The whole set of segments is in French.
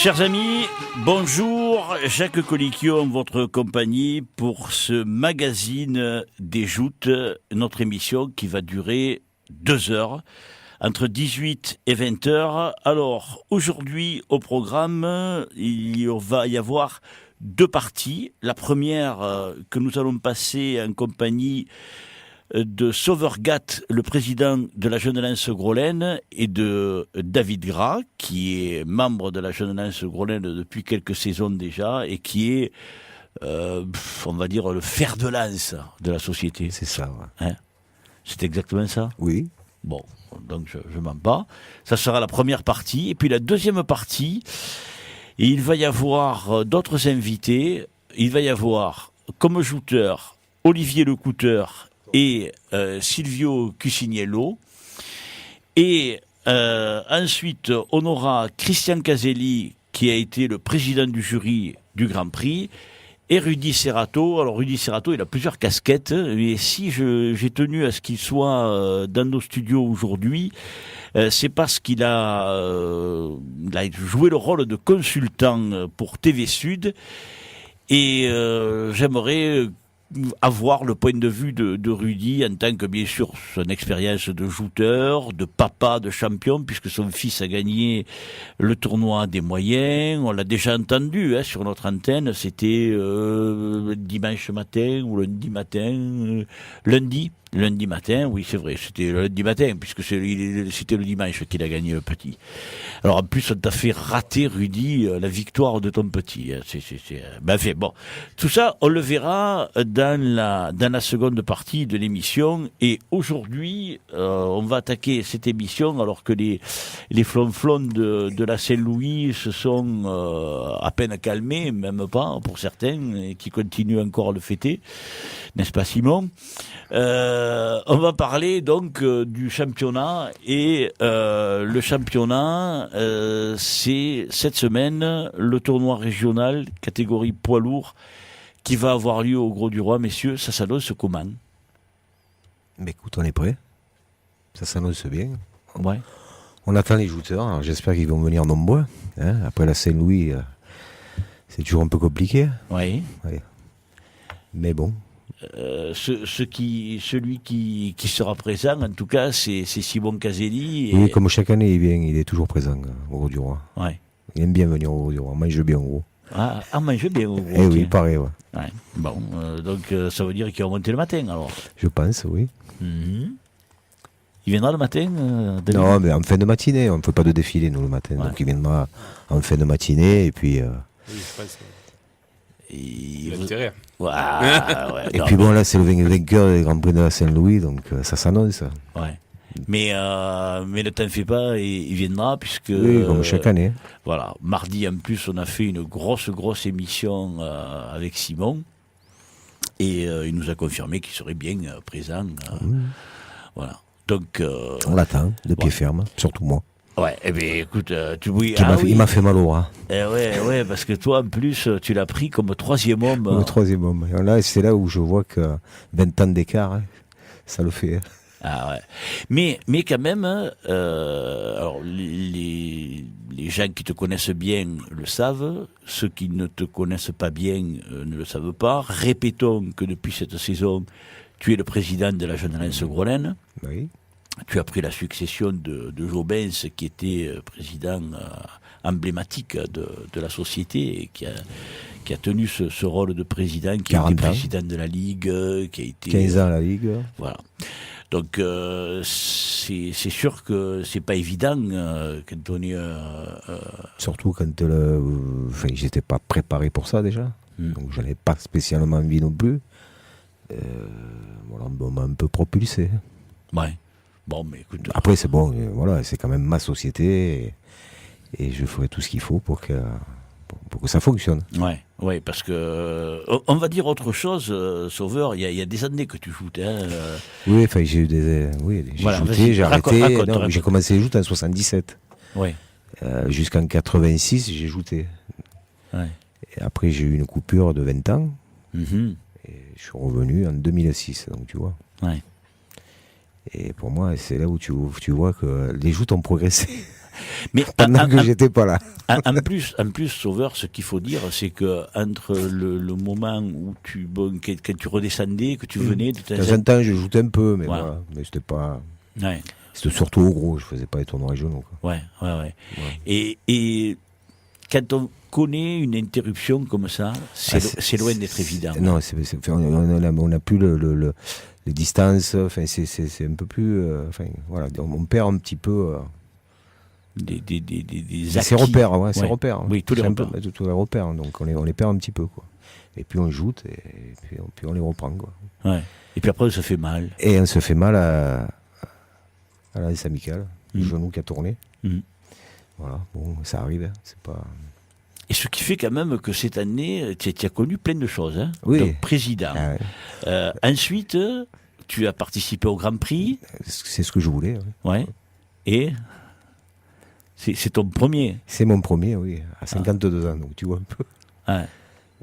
Chers amis, bonjour, Jacques Colicchio en votre compagnie pour ce magazine des joutes, notre émission qui va durer 2 heures, entre 18 et 20 heures. Alors, aujourd'hui au programme, il va y avoir 2 parties. La première que nous allons passer en compagnie de Sauvergat, le président de la Jeunesse Groslaine, et de David Gras, qui est membre de la Jeunesse Groslaine depuis quelques saisons déjà, et qui est, on va dire, le fer de lance de la société. C'est ça, ouais. Hein ? C'est exactement ça ? Oui. Bon, donc je mens pas. Ça sera la première partie. Et puis la deuxième partie, il va y avoir d'autres invités. Il va y avoir, comme jouteur, Olivier Lecouteur et Silvio Cuciniello. Et ensuite, on aura Christian Caselli, qui a été le président du jury du Grand Prix, et Rudy Serrato. Alors Rudy Serrato, il a plusieurs casquettes, et si j'ai tenu à ce qu'il soit dans nos studios aujourd'hui, c'est parce qu'il a joué le rôle de consultant pour TV Sud, et j'aimerais avoir le point de vue de Rudy en tant que, bien sûr, son expérience de jouteur, de papa, de champion, puisque son fils a gagné le tournoi des moyens. On l'a déjà entendu sur notre antenne, c'était dimanche matin ou lundi matin, lundi matin, oui c'est vrai, c'était le lundi matin, puisque c'était le dimanche qu'il a gagné le petit. Alors en plus on t'a fait rater, Rudy, la victoire de ton petit. Bon, tout ça on le verra dans la seconde partie de l'émission. Et aujourd'hui on va attaquer cette émission alors que les flonflons de la Saint-Louis se sont à peine calmés, même pas pour certains, et qui continuent encore à le fêter, n'est-ce pas Simon ? On va parler donc du championnat, et le championnat, c'est cette semaine le tournoi régional catégorie poids lourd qui va avoir lieu au Gros du Roi. Messieurs, ça s'annonce comment ? Mais écoute, on est prêt. Ça s'annonce bien. Ouais. On attend les jouteurs. Alors, j'espère qu'ils vont venir nombreux. Hein. Après la Saint-Louis, c'est toujours un peu compliqué. Oui. Ouais. Mais bon. Celui qui sera présent, en tout cas, c'est Simon Caselli. Oui, comme chaque année, il vient, il est toujours présent au Gros du Roi. Ouais. Il aime bien venir au Gros du Roi. Mange bien gros. Ah, mange bien au Gros. Eh oui, pareil, ouais. Ouais. Bon, donc ça veut dire qu'il va monter le matin, alors. Je pense, oui. Mm-hmm. Il viendra le matin Non, mais en fin de matinée. On ne fait pas de défilé, nous, le matin. Ouais. Donc il viendra en fin de matinée, et puis... Oui, je pense. Il a intérêt. Ouais, et puis bon, là, c'est le vainqueur des Grands Prix de la Saint-Louis, donc ça s'annonce. Ouais. Mais ne t'en fais pas, il viendra, puisque... Oui, comme chaque année. Voilà. Mardi, en plus, on a fait une grosse émission avec Simon, et il nous a confirmé qu'il serait bien présent. Voilà. Donc... on l'attend, de pied ferme, surtout moi. Ouais, eh bien, écoute, il m'a fait mal au bras. Ouais, parce que toi, en plus, tu l'as pris comme troisième homme. Comme troisième homme. Et là, c'est là où je vois que 20 ans d'écart, ça le fait. Ah ouais. Mais quand même, alors les gens qui te connaissent bien le savent, ceux qui ne te connaissent pas bien ne le savent pas. Répétons que depuis cette saison, tu es le président de la Jeunesse Groslaine. Oui. Tu as pris la succession de Jobens, qui était président emblématique de la société, et qui a tenu ce rôle de président, qui a été président de la Ligue, qui a été... 15 ans à la Ligue. Voilà. Donc c'est sûr que c'est pas évident quand on est... Surtout quand j'étais pas préparé pour ça déjà, donc je n'avais pas spécialement envie non plus. Voilà, on m'a un peu propulsé. Ouais. Bon, mais écoute... Après, c'est bon, voilà, c'est quand même ma société, et je ferai tout ce qu'il faut pour que ça fonctionne. Ouais, parce que... on va dire autre chose, Sauveur, il y a des années que tu joues. Oui, enfin, j'ai eu des... Oui, j'ai arrêté. Raconte. J'ai commencé à jouer en 77. Ouais. Jusqu'en 86, j'ai joué. Ouais. Et après, j'ai eu une coupure de 20 ans. Mm-hmm. Et je suis revenu en 2006, donc tu vois. Ouais. Et pour moi, c'est là où tu vois que les joutes ont progressé. Mais pendant que j'étais pas là. En plus, Sauveur, ce qu'il faut dire, c'est que entre le moment où quand tu redescendais, que tu venais de temps en temps, je jouais un peu, mais Ouais. voilà, mais c'était pas. Ouais. C'était surtout au gros, je faisais pas les tournois régionaux. Quoi. Ouais. Et quand on connaît une interruption comme ça, c'est loin d'être évident. Non, on n'a plus les distances. Enfin, c'est un peu plus. Enfin, voilà, on perd un petit peu. Des Ces repères, ouais, ces Ouais. repères. Oui, tous les repères. Tous les repères, donc on les perd un petit peu, quoi. Et puis on joue, et puis on les reprend, quoi. Ouais. Et puis après, ça fait mal. Et on se fait mal à la laisse amicale, le genou qui a tourné. Mm. Voilà, bon, ça arrive, hein, c'est pas. Et ce qui fait quand même que cette année, tu as connu plein de choses. Hein. Oui. Donc, président. Ah ouais. Ensuite, tu as participé au Grand Prix. C'est ce que je voulais. Oui. Ouais. Et c'est ton premier. C'est mon premier, oui, à 52 ans, donc tu vois un peu. Ouais.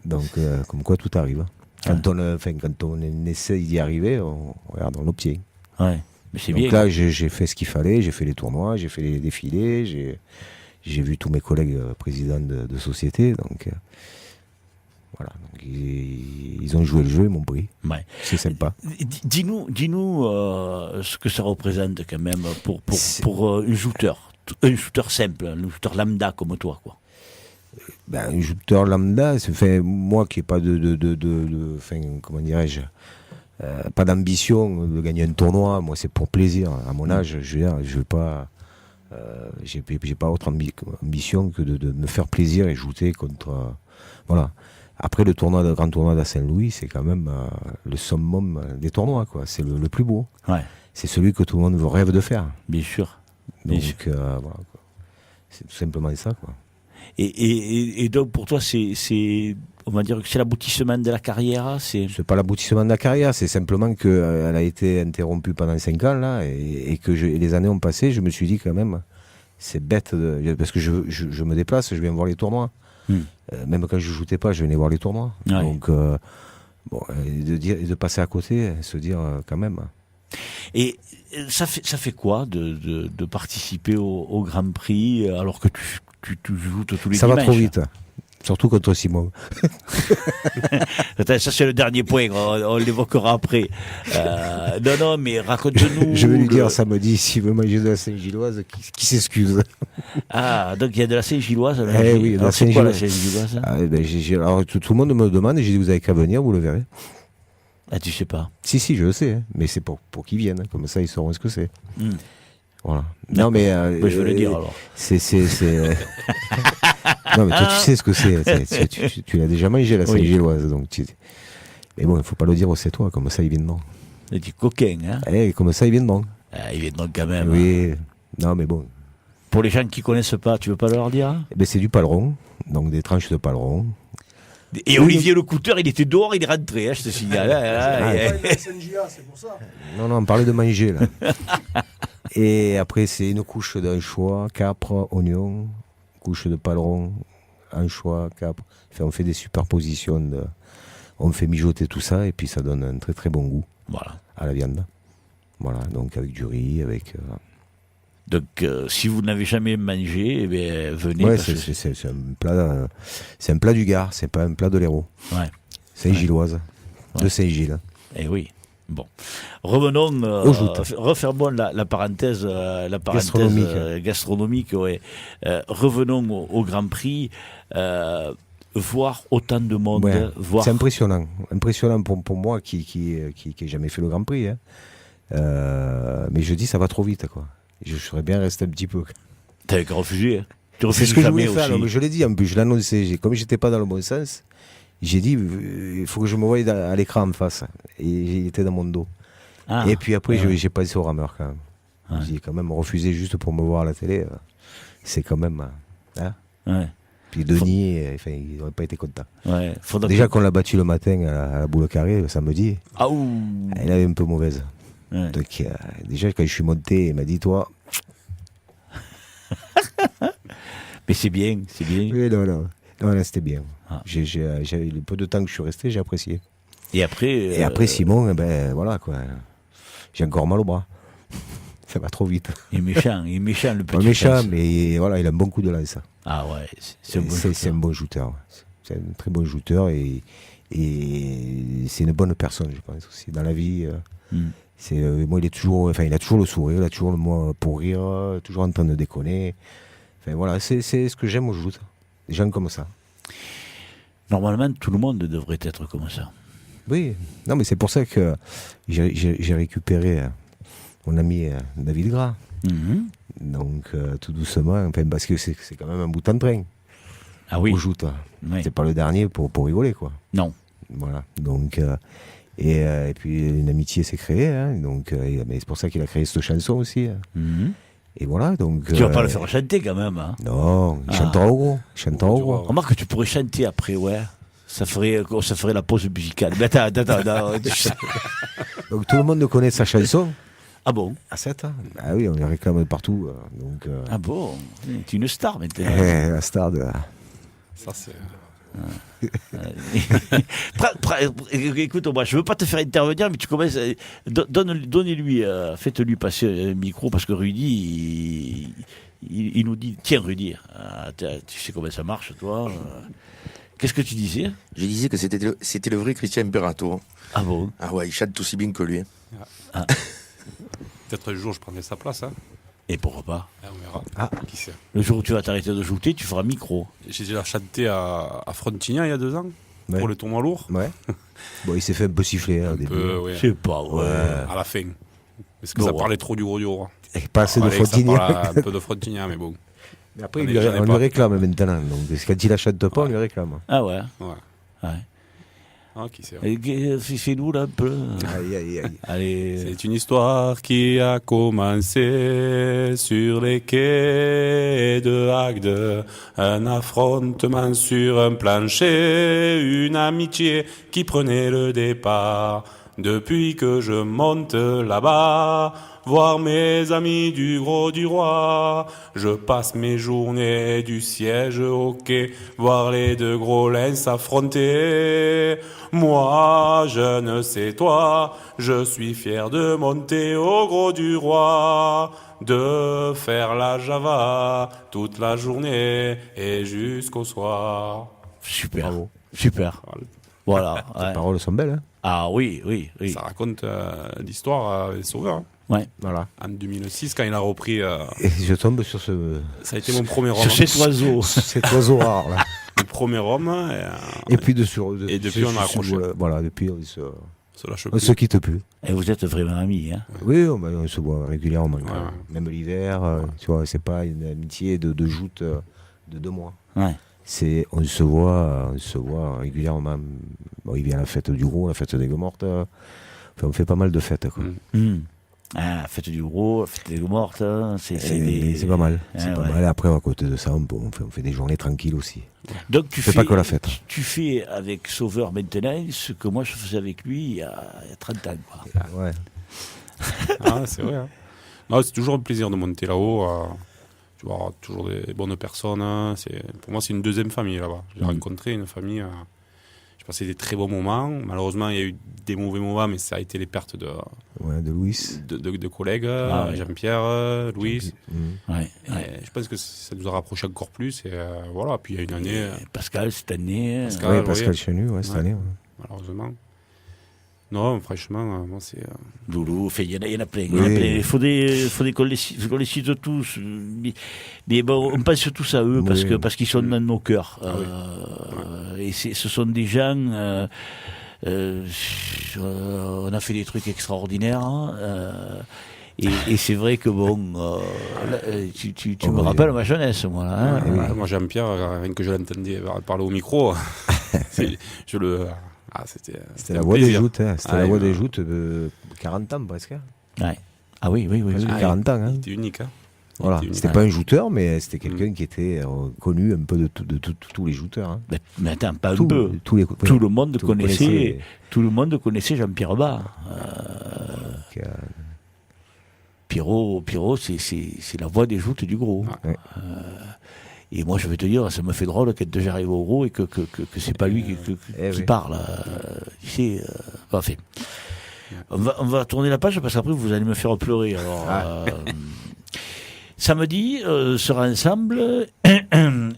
Donc, comme quoi tout arrive. Quand on essaie d'y arriver, on regarde, on l'obtient. Ouais. Mais c'est Donc bien. là, j'ai fait ce qu'il fallait, j'ai fait les tournois, j'ai fait les défilés, j'ai vu tous mes collègues présidents de société, donc voilà. Donc, ils ont joué le jeu, ils m'ont pris. Ouais. C'est sympa. Dis-nous ce que ça représente quand même pour un shooter simple, un shooter lambda comme toi, quoi. Ben, un shooter lambda, moi qui n'ai pas comment dirais-je, pas d'ambition de gagner un tournoi, moi c'est pour plaisir. À mon âge, je veux dire, je veux pas, j'ai pas autre ambition que de me faire plaisir et shooter contre, voilà. Après le grand tournoi de Saint-Louis, c'est quand même le summum des tournois, quoi. C'est le plus beau. Ouais. C'est celui que tout le monde rêve de faire. Bien sûr. Donc voilà, quoi. C'est tout simplement ça, quoi. Et donc pour toi, on va dire que c'est l'aboutissement de la carrière. C'est pas l'aboutissement de la carrière, c'est simplement qu'elle a été interrompue pendant 5 ans là, et que les années ont passé. Je me suis dit quand même, c'est bête, parce que je me déplace, je viens voir les tournois. Même quand je jouais pas, je venais voir les tournois. Ouais. Donc de passer à côté, se dire quand même. Et ça fait quoi de participer au Grand Prix alors que tu joues tous les Ça dimanches? va trop vite, surtout contre Simon. Attends, ça c'est le dernier point, on l'évoquera après. Non, mais raconte-nous. Je vais lui dire samedi s'il veut manger de la Saint-Gilloise, qui s'excuse. Ah, donc il y a de la Saint-Gilloise. Eh oui, de la c'est quoi la Saint-Gilloise. Saint-Gilloise? Alors tout le monde me demande, et j'ai dit vous avez qu'à venir, vous le verrez. Ah, tu sais pas. Si, je le sais, hein, mais c'est pour qu'ils viennent, comme ça ils sauront ce que c'est. Mm. Voilà. Non, mais. Je veux le dire alors. Non, mais toi tu sais ce que c'est. Tu l'as déjà mangé, la Saint-Gilloise. Donc mais bon, il ne faut pas le dire au c'est toi, comme ça ils viennent non. C'est du coquin, hein. Comme ça ils viennent non. Ah, ils viennent donc quand même. Oui, non, mais bon. Pour les gens qui ne connaissent pas, tu veux pas leur dire? C'est du paleron, donc des tranches de paleron. Et Olivier le Couteur, il était dehors, il est rentré, hein, je te signale. C'est pour ça. Non, on parlait de manger, là. Et après, c'est une couche d'anchois, capre, oignon, couche de paleron, anchois, capre. Enfin, on fait des superpositions. On fait mijoter tout ça, et puis ça donne un très très bon goût à la viande. Voilà, donc avec du riz, avec... Donc, si vous n'avez jamais mangé, eh bien, venez. Ouais, c'est un plat du Gard, c'est pas un plat de l'Hérault. Ouais. Saint-Gilloise, de Saint-Gilles. Eh oui. Bon, revenons, refermons la parenthèse, gastronomique. Ouais. Revenons au Grand Prix. Voir autant de monde. Ouais. Voir... C'est impressionnant pour moi qui n'ai jamais fait le Grand Prix. Hein. Mais je dis ça va trop vite, quoi. Je serais bien resté un petit peu. T'avais qu'à refuser. Hein. C'est ce que je voulais faire. Alors, je l'ai dit, en plus, je l'ai annoncé. Comme j'étais pas dans le bon sens, j'ai dit il faut que je me voie à l'écran en face. Et il était dans mon dos. Ah, et puis après, j'ai pensé au rameur quand même. Ouais. J'ai quand même refusé juste pour me voir à la télé. C'est quand même. Hein. Ouais. Puis Denis, il n'aurait pas été content. Ouais. Déjà qu'on l'a battu le matin à la boule carrée, le samedi. Ah, elle avait un peu mauvaise. Ouais. Donc, déjà, quand je suis monté, il m'a dit, toi... Mais c'est bien. Oui, non, c'était bien. Ah. J'avais le peu de temps que je suis resté, j'ai apprécié. Et après... Et après, Simon, voilà, quoi. J'ai encore mal au bras. Ça va trop vite. Il est méchant le petit. Pas méchant, Fence. mais voilà, il a un bon coup de lance. Ah ouais, c'est un bon C'est un bon shooter. C'est un très bon shooter et c'est une bonne personne, je pense aussi dans la vie. Moi, il a toujours le sourire, il a toujours le mot pour rire, toujours en train de déconner. Enfin voilà, c'est ce que j'aime au joute. Des gens comme ça. Normalement, tout le monde devrait être comme ça. Oui, non, mais c'est pour ça que j'ai récupéré mon ami David Gras. Mhm. Donc tout doucement, enfin, parce que c'est quand même un bout en train. Ah oui. Au joute. Oui. C'est pas le dernier pour rigoler, quoi. Non. Voilà. Donc et puis une amitié s'est créée, hein, donc mais c'est pour ça qu'il a créé cette chanson aussi. Mhm. Et voilà, donc. Tu vas pas le faire chanter quand même. Hein. Non, il chantera au gros. Il chantera au gros. Remarque que tu pourrais chanter après, ouais. Ça ferait la pause musicale. Mais attends. Donc tout le monde connaît sa chanson. Ah bon? À 7 ans. Ah oui, on les réclame partout. Donc. Ah bon? Tu es une star maintenant. La star de. Ça, c'est. Écoute-moi, je veux pas te faire intervenir, mais tu commences. Donnez-lui, faites-lui passer un micro parce que Rudy, il nous dit, tiens Rudy, tu sais comment ça marche, toi. Qu'est-ce que tu disais? Je disais que c'était le vrai Christian Imperato. Ah bon? Ah ouais, il chante aussi bien que lui. Peut-être un jour, je prendrai sa place. Hein. Et pourquoi pas? Ah, on verra. Ah. Qui sait. Le jour où tu vas t'arrêter de jouer, tu feras micro. J'ai déjà chanté à Frontignan il y a 2 ans. Ouais. Pour le tournoi lourd. Ouais. Bon, il s'est fait un peu siffler au début. Ouais. C'est pas vrai. À la fin. Parce que Bon, ça parlait trop du gros du roi. Et pas assez de Fallait que ça Frontignan. parle un peu de Frontignan, mais bon. Mais après, On on lui pas. réclame maintenant. Donc quand il la chante pas, on lui réclame. Ah ouais. Ouais. Ah, qui sait. Et fais-nous là un peu. Aïe, aïe, aïe. Allez. C'est une histoire qui a commencé sur les quais de Agde. Un affrontement sur un plancher, une amitié qui prenait le départ. Depuis que je monte là-bas, voir mes amis du gros du roi, je passe mes journées du siège au quai, voir les deux gros lins s'affronter. Moi, je ne sais toi, je suis fier de monter au gros du roi, de faire la java toute la journée et jusqu'au soir. Super. Bravo. Super. Voilà. Les Ouais. paroles sont belles, hein. Ah oui. Ça raconte l'histoire des Sauveurs. Hein. Ouais. Voilà. En 2006, quand il a repris, Et je tombe sur ça a été mon premier rhum. Sur cet oiseau. cet oiseau rare, là. Mon premier rhum. Et puis depuis on a accroché. Voilà, depuis on se lâche on plus. se quitte plus. Et vous êtes vraiment amis, hein? Oui, on se voit régulièrement. quand même. Ouais. Même l'hiver, tu vois, c'est pas une amitié de joute de 2 mois. Ouais. On se voit régulièrement. Bon, il vient à la fête du Gros, la fête des Mortes. Enfin, on fait pas mal de fêtes, quoi. Ah, fête du gros, fête des mortes, c'est pas mal. Ah, C'est pas ouais. mal. Après, à côté de ça, on fait des journées tranquilles aussi. Donc tu fais pas que la fête. Tu fais avec Sauveur maintenant ce que moi je faisais avec lui il y a 30 ans. Quoi. Ouais. Ah, c'est vrai. Hein. Non, c'est toujours un plaisir de monter là-haut. Tu vois, toujours des bonnes personnes. Hein. Pour moi, c'est une deuxième famille là-bas. J'ai rencontré une famille. J'ai passé des très bons moments. Malheureusement, il y a eu des mauvais moments, mais ça a été les pertes de Louis. de collègues. Ouais. Jean-Pierre, Louis. Ouais. Je pense que ça nous a rapprochés encore plus. Et voilà, puis il y a une année, Et Pascal, cette année. Pascal Chenu, cette année. Ouais. malheureusement. Non, franchement, moi, c'est. Loulou, il y en a plein. Oui. Il faut qu'on les cite tous. Mais bon, on pense tous à eux parce qu'ils sont dans nos cœurs. Et ce sont des gens. On a fait des trucs extraordinaires. Et c'est vrai que bon, tu me rappelles ma jeunesse, moi. Là, hein. Ouais, moi, Jean-Pierre, rien que je l'entendais parler au micro, c'était la voix des joutes. Hein. C'était la voix des joutes de 40 ans presque. Ouais. Ah oui. Presque 40 ans. Hein. Il était unique. Hein. Voilà. C'était pas un jouteur, mais c'était quelqu'un qui était connu un peu de tous les jouteurs. Hein. Mais attends, pas un peu. Tout le monde connaissait Jean-Pierre Bas. Pierrot, c'est la voix des joutes du gros. Ouais. Et moi, je vais te dire, ça me fait drôle quand j'arrive au gros et que c'est pas lui qui parle. Tu sais, enfin. On va tourner la page parce qu'après vous allez me faire pleurer. Alors, samedi sera ensemble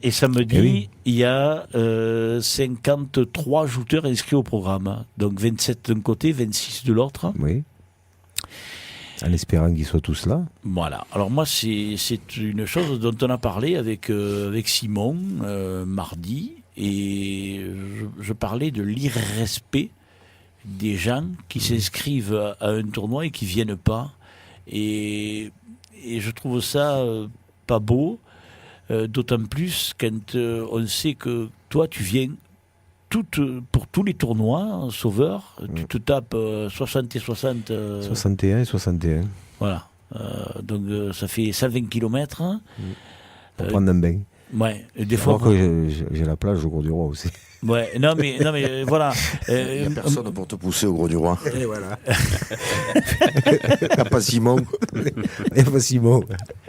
et samedi Eh oui. il y a 53 jouteurs inscrits au programme. Donc 27 d'un côté, 26 de l'autre. Oui. En espérant qu'ils soient tous là. Voilà. Alors moi, c'est une chose dont on a parlé avec Simon mardi, et je parlais de l'irrespect des gens qui s'inscrivent à un tournoi et qui viennent pas. Et je trouve ça pas beau, d'autant plus quand on sait que toi, tu viens pour tous les tournois, Sauveur, tu te tapes 60 et 60. 61 et 61. Voilà. Donc ça fait 120 km. Pour prendre un bain. Ouais. Et des Fois fois. que j'ai la plage au Gros du Roi aussi. Ouais. Non mais voilà. Il n'y a personne pour te pousser au Gros du Roi. Et voilà. Il n'y a pas Simon. Il n'y a pas Simon.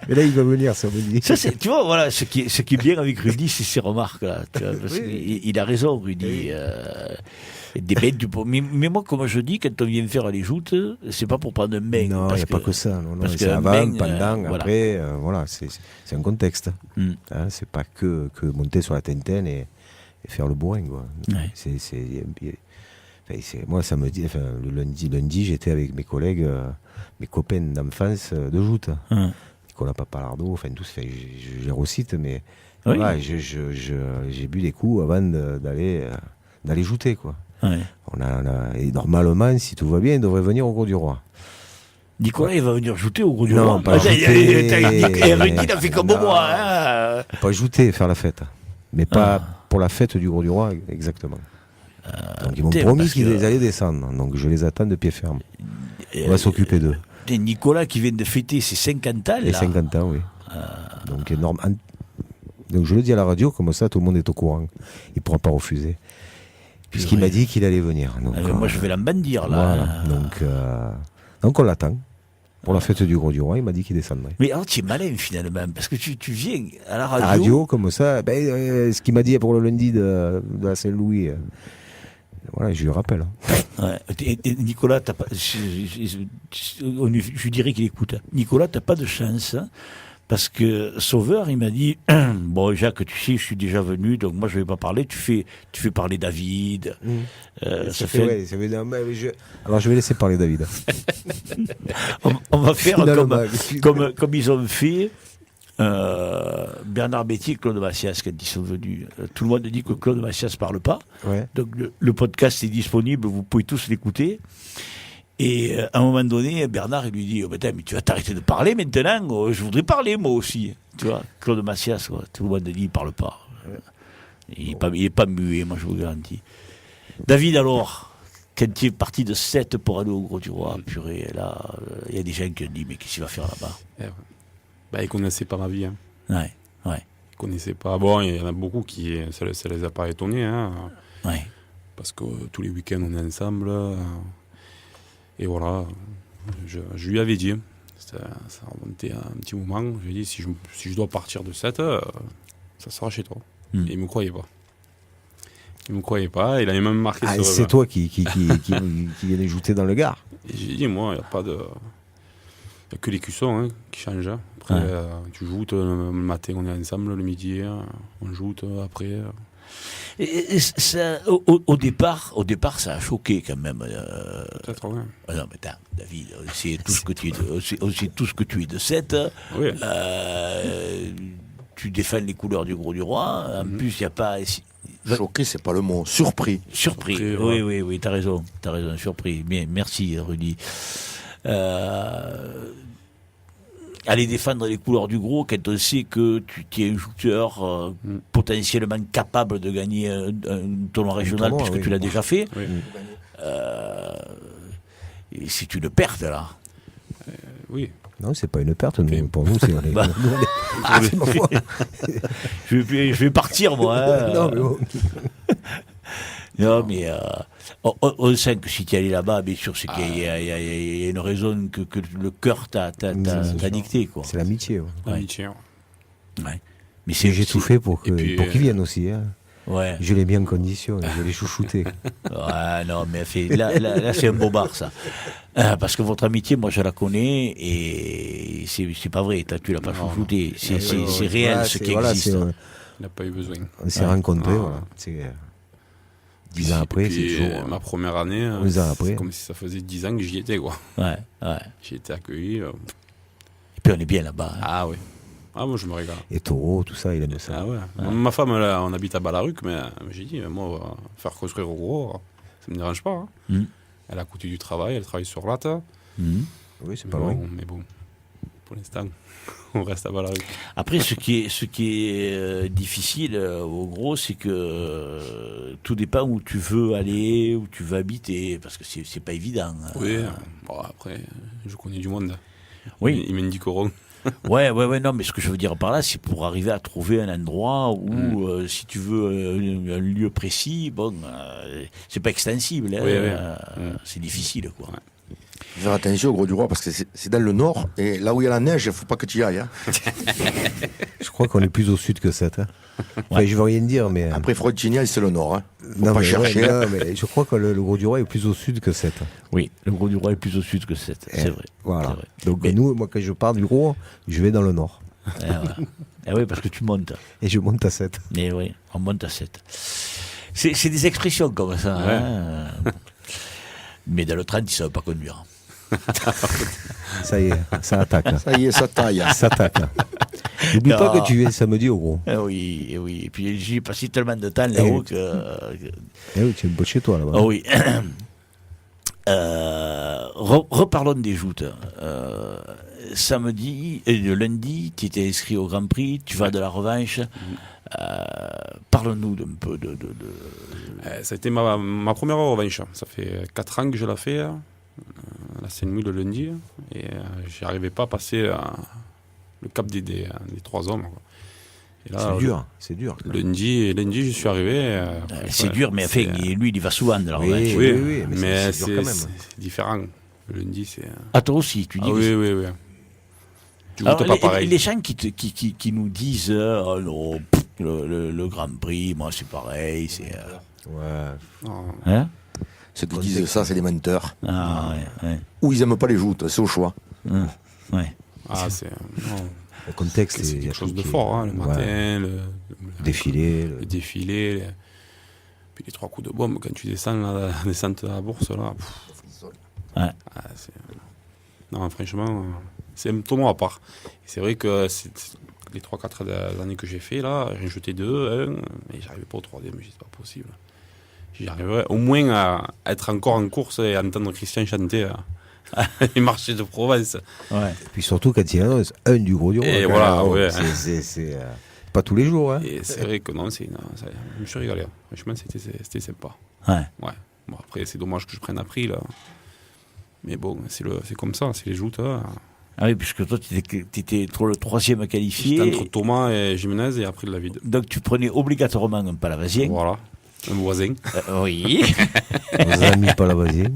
Mais là, il va venir, ça me dit. Ça, tu vois, voilà, ce qui est bien avec Rudy, c'est ces remarques-là. Tu vois, parce il a raison, Rudy. Des bêtes du mais moi, comme je dis, quand on vient faire les joutes, c'est pas pour prendre un bain. Non, il n'y a pas que ça. Non, parce c'est que avant, bain, pendant, voilà. après. Voilà, c'est un contexte. Mm. Hein, c'est pas que monter sur la Tintaine et faire le bourrin, quoi. Ouais. Moi, samedi, le lundi, j'étais avec mes collègues, mes copains d'enfance de joute. Nicolas Papalardo, enfin tous, je les recite, mais Oui. voilà, j'ai bu des coups avant d'aller jouter, quoi. Ouais. Et normalement, si tout va bien, il devrait venir au Gros du Roi. Nicolas, il va venir jouter au Gros du Non, Roi. pas jouter. Rudy, il a fait comme Non. moi. Hein. Pas jouter, faire la fête. Mais pas pour la fête du Gros du Roi, exactement. Donc ils m'ont promis parce qu'ils que- allaient descendre. Donc je les attends de pied ferme. On va s'occuper d'eux. Et Nicolas qui vient de fêter ses 50 ans. Les Là. 50 ans, oui. Donc énorme. Donc je le dis à la radio, comme ça tout le monde est au courant. Il ne pourra pas refuser. Puisqu'il m'a dit qu'il allait venir. Donc, Moi, je vais la bandir, là. voilà. Donc on l'attend. Pour la fête du Gros du Roi, il m'a dit qu'il descendrait. Mais alors, tu es malin, finalement, parce que tu viens à la radio. La radio, comme ça, ce qu'il m'a dit pour le lundi de la Saint-Louis, voilà, je lui rappelle. Ouais. Et Nicolas, t'as pas, je dirais qu'il écoute. Nicolas, t'as pas de chance, hein, parce que Sauveur, il m'a dit, bon, Jacques, tu sais, je suis déjà venu, donc moi, je vais pas parler. Tu fais parler David. Ça fait. Alors, je vais laisser parler David. On va faire Finalement, comme ils ont fait. Bernard Betty et Claude Massias quand ils sont venus. Tout le monde dit que Claude Massias parle pas. Ouais. Donc le podcast est disponible, vous pouvez tous l'écouter. Et à un moment donné, Bernard il lui dit mais tu vas t'arrêter de parler maintenant, je voudrais parler moi aussi. Tu vois, Claude Massias, quoi. Tout le monde dit il parle pas. Il est pas muet, moi je vous garantis. David, alors, quand tu es parti de 7 pour aller au Gros du Roi, purée, là, il y a des gens qui ont dit mais qu'est-ce qu'il va faire là-bas? Ils connaissaient pas ma vie. Hein. Ouais. Ils connaissaient pas. Bon, il y en a beaucoup qui ça les a pas étonnés. Hein, Ouais. parce que tous les week-ends, on est ensemble. Et voilà. Je lui avais dit. Ça remontait un petit moment. Je lui ai dit si je dois partir de 7, ça sera chez toi. Et il me croyait pas. Il me croyait pas. Il avait même marqué sur. C'est toi qui viens les jouter dans le Gard. Et j'ai dit, moi, il n'y a pas de. Il n'y a que les cuissons qui changent. Après, tu joutes le matin, on est ensemble, le midi, on joute après. Et ça, au départ, ça a choqué quand même. Peut-être, ouais. Non, mais attends, David, on sait tout ce que tu es de 7. Oui. Tu défends les couleurs du Gros du Roi. En plus, il n'y a pas. Choqué, c'est pas le mot. Surpris. Surpris. Surpris, Oui, t'as raison, surpris. Bien, merci, Rudy. Aller défendre les couleurs du Gros quand on sait que tu es un joueur potentiellement capable de gagner un tournoi régional tournoi, puisque oui. tu l'as déjà fait. Oui. Et c'est une perte là. Oui. Non, c'est pas une perte. Nous, pour nous, c'est. Bah. Je vais partir moi. Hein. Non, mais bon. Non, mais on sent que si tu es allé là-bas, bien sûr, c'est qu'il y a une raison que le cœur t'a dicté, quoi. C'est l'amitié. Ouais. Ouais. Amitié. Ouais. Mais J'ai tout fait pour et puis, qu'ils viennent aussi. Hein. Ouais. Je l'ai mis en condition, je l'ai chouchouté. Ouais, non, mais là, c'est un bobard, ça. Parce que votre amitié, moi, je la connais et c'est pas vrai. Tu l'as pas chouchouté. C'est réel, Voilà, ce c'est- qui voilà, existe. c'est, Il n'a pas eu besoin. on s'est rencontrés, voilà. C'est, 10 ans après, c'est Puis, toujours. ma première année, 11 ans après. c'est comme si ça faisait 10 ans que j'y étais, quoi. Ouais. J'y étais accueilli. Et puis, on est bien là-bas. Hein. Ah oui. Ah, moi, je me régale. Et Taureau, tout ça, il aime ça. Ah ouais. Ma femme, là, on habite à Balaruc, mais j'ai dit, moi, faire construire au gros, ça me dérange pas. Hein. Mm. Elle a coûté du travail, elle travaille sur Latte. Mhm. Oui, c'est Mais pas loin. bon, pour l'instant, on reste à Balaruc. Après, ce qui est difficile, au gros, c'est que tout dépend où tu veux aller, où tu veux habiter, parce que c'est pas évident. Oui, bon, après, je connais du monde. Oui. Ils m'indiqueront. Ouais, non, mais ce que je veux dire par là, c'est pour arriver à trouver un endroit où, si tu veux un lieu précis, bon, c'est pas extensible, hein, Oui. c'est difficile, quoi. Ouais. Faire attention au Gros du Roi parce que c'est dans le nord et là où il y a la neige, il faut pas que tu y ailles. Hein. Je crois qu'on est plus au sud que 7. Hein. Enfin, je veux rien dire, mais. Après Frontignan, c'est le nord. Hein. Faut non, pas mais, chercher. ouais, hein. non, mais je crois que le Gros du Roi est plus au sud que 7. Oui, le Gros du Roi est plus au sud que 7, c'est vrai. Voilà. C'est vrai. Donc, Mais- nous, moi, quand je pars du Gros, je vais dans le nord. Voilà. Eh oui, parce que tu montes. Et je monte à 7. Mais oui, on monte à 7. C'est des expressions comme ça. Ouais. Hein. Mais dans le train, ils ne savent pas conduire. Ça y est, ça attaque. Là. Ça y est, ça taille. Ça attaque. Là. N'oublie Non. pas que tu viens samedi au Gros. Oui, et oui. Et puis j'y ai passé tellement de temps là-haut que. Eh oui, tu es chez toi là-bas. Oh oui. Reparlons des joutes. Samedi, lundi, tu étais inscrit au Grand Prix, tu vas de la revanche. Parle-nous d'un peu de. Ça a été ma première revanche. Ça fait 4 ans que je l'ai fait. La Seine-Nuit le lundi. Et j'y arrivais pas à passer le cap des 3 hommes. Quoi. Et là, C'est dur, c'est dur. Lundi, j'y suis arrivé. C'est dur, mais enfin, lui, il y va souvent de la Oui, revanche. Oui, mais mais c'est dur quand même. c'est différent. Le lundi, c'est. Ah, toi aussi, tu dis. Ah oui. Tu Alors, goûtes pas pareil. les gens qui nous disent oh non, le Grand Prix, moi c'est pareil, c'est. Ouais. Non. Hein Ceux qui disent ça, c'est des menteurs. Ah ouais. Ou ils aiment pas les joutes, c'est au choix. Ouais. Ah, c'est. Non. Le contexte, C'est il y a quelque chose tout de qui est- fort, hein, le Ouais. matin, le Défilé. le défilé, puis les 3 coups de bombe quand tu descends la descente à la bourse là. Ouais. Ah, non, franchement, c'est un tournoi à part. Et c'est vrai que les 3-4 années que j'ai fait là, j'ai jeté 2, 1, mais j'arrivais pas au 3D, mais c'est pas possible. J'arriverais au moins à être encore en course et à entendre Christian chanter les marchés de Provence. Ouais. Et puis surtout quand il annonce un du Gros du Roi. Et quand voilà, même, ouais. C'est pas tous les jours. Hein. Et c'est vrai que non, je me suis régalé. Franchement, c'était sympa. Ouais. Ouais. Bon, après, c'est dommage que je prenne un prix, là. Mais bon, c'est comme ça, c'est les joutes. Hein. Ah oui, puisque toi, tu étais le 3e qualifié. J'étais entre Thomas et Jiménez et après de la vide. Donc tu prenais obligatoirement un palavasien. Voilà, un voisin. Oui. Nos amis palavasiens.